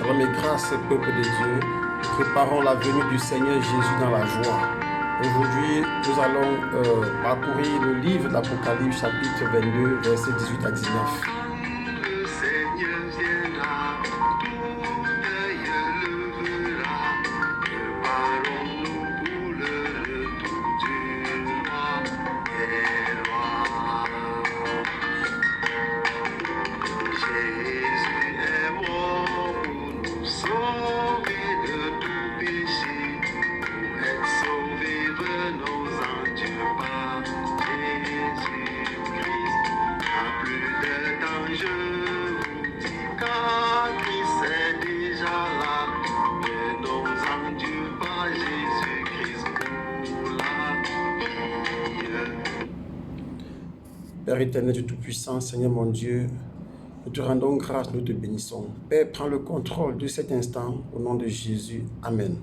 Shalom et grâce, peuple de Dieu. Nous préparons la venue du Seigneur Jésus dans la joie. Aujourd'hui, nous allons parcourir le livre de l'Apocalypse, chapitre 22, versets 18 à 19. Le Seigneur viendra, tout œil le verra. Préparons-nous pour le retour du roi des rois. Jésus est mort pour nous sauver de tout péché. Pour être sauvés, venons en Dieu par Jésus-Christ. À plus de temps, je vous dis, car Christ est déjà là. Venons en Dieu par Jésus-Christ pour la vie. Père éternel, Dieu Tout-Puissant, Seigneur mon Dieu, nous te rendons grâce, nous te bénissons. Père, prends le contrôle de cet instant au nom de Jésus. Amen.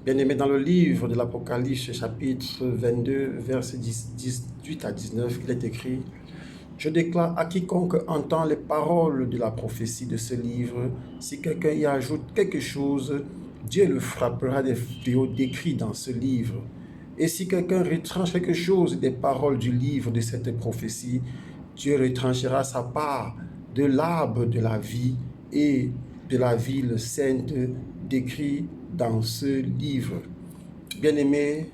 Bien-aimé, dans le livre de l'Apocalypse, chapitre 22, versets 18 à 19, il est écrit « Je déclare à quiconque entend les paroles de la prophétie de ce livre, si quelqu'un y ajoute quelque chose, Dieu le frappera des fléaux décrits dans ce livre. Et si quelqu'un retranche quelque chose des paroles du livre de cette prophétie, Dieu retranchera sa part de l'arbre de la vie et de la ville sainte décrit dans ce livre. » Bien-aimés,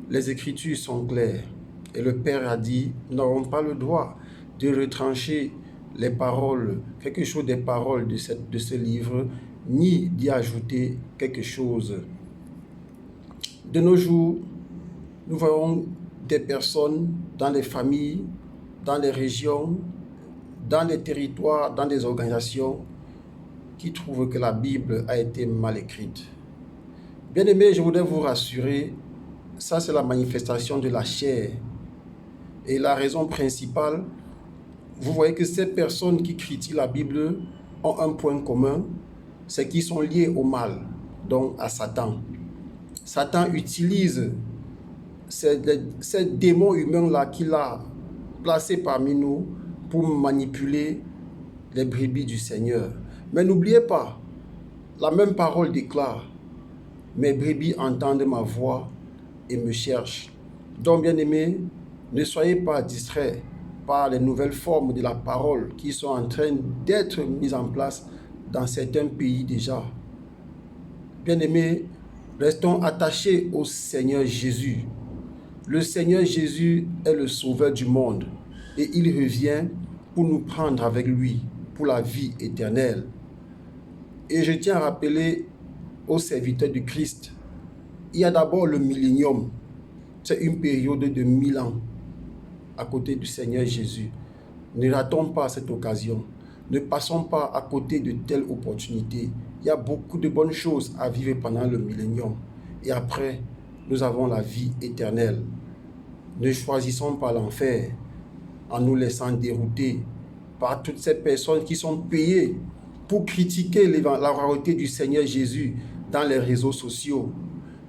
les Écritures sont claires. Et le Père a dit, nous n'aurons pas le droit de retrancher les paroles, quelque chose des paroles de ce livre, ni d'y ajouter quelque chose. De nos jours, nous voyons des personnes dans les familles, dans les régions, dans les territoires, dans des organisations qui trouvent que la Bible a été mal écrite. Bien-aimés, je voudrais vous rassurer, ça c'est la manifestation de la chair. Et la raison principale, vous voyez que ces personnes qui critiquent la Bible ont un point commun, c'est qu'ils sont liés au mal, donc à Satan. Satan utilise ces démons humains-là qu'il a placés parmi nous pour manipuler les brebis du Seigneur. Mais n'oubliez pas, la même parole déclare, « Mes brebis entendent ma voix et me cherchent. » Donc, bien-aimés, ne soyez pas distraits par les nouvelles formes de la parole qui sont en train d'être mises en place dans certains pays déjà. Bien-aimés, restons attachés au Seigneur Jésus. Le Seigneur Jésus est le sauveur du monde et il revient pour nous prendre avec lui pour la vie éternelle. Et je tiens à rappeler aux serviteurs du Christ, il y a d'abord le millénium, c'est une période de 1000 ans à côté du Seigneur Jésus. Ne ratons pas cette occasion, ne passons pas à côté de telles opportunités. Il y a beaucoup de bonnes choses à vivre pendant le millénium. Et après, nous avons la vie éternelle. Ne choisissons pas l'enfer en nous laissant dérouter par toutes ces personnes qui sont payées pour critiquer la royauté du Seigneur Jésus dans les réseaux sociaux.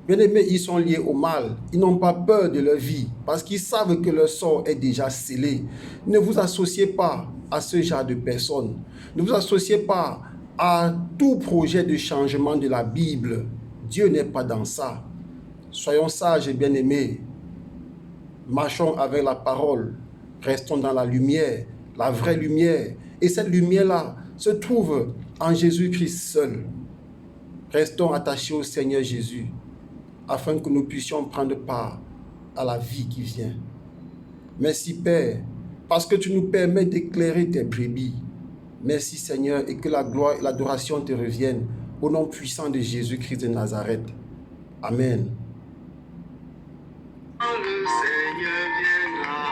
Bien-aimés, ils sont liés au mal. Ils n'ont pas peur de leur vie parce qu'ils savent que leur sort est déjà scellé. Ne vous associez pas à ce genre de personnes. Ne vous associez pas à tout projet de changement de la Bible. Dieu n'est pas dans ça. Soyons sages et bien-aimés. Marchons avec la parole. Restons dans la lumière, la vraie lumière. Et cette lumière-là se trouve en Jésus-Christ seul. Restons attachés au Seigneur Jésus afin que nous puissions prendre part à la vie qui vient. Merci Père, parce que tu nous permets d'éclairer tes brebis. Merci Seigneur, et que la gloire et l'adoration te reviennent au nom puissant de Jésus-Christ de Nazareth. Amen. Le Seigneur viendra,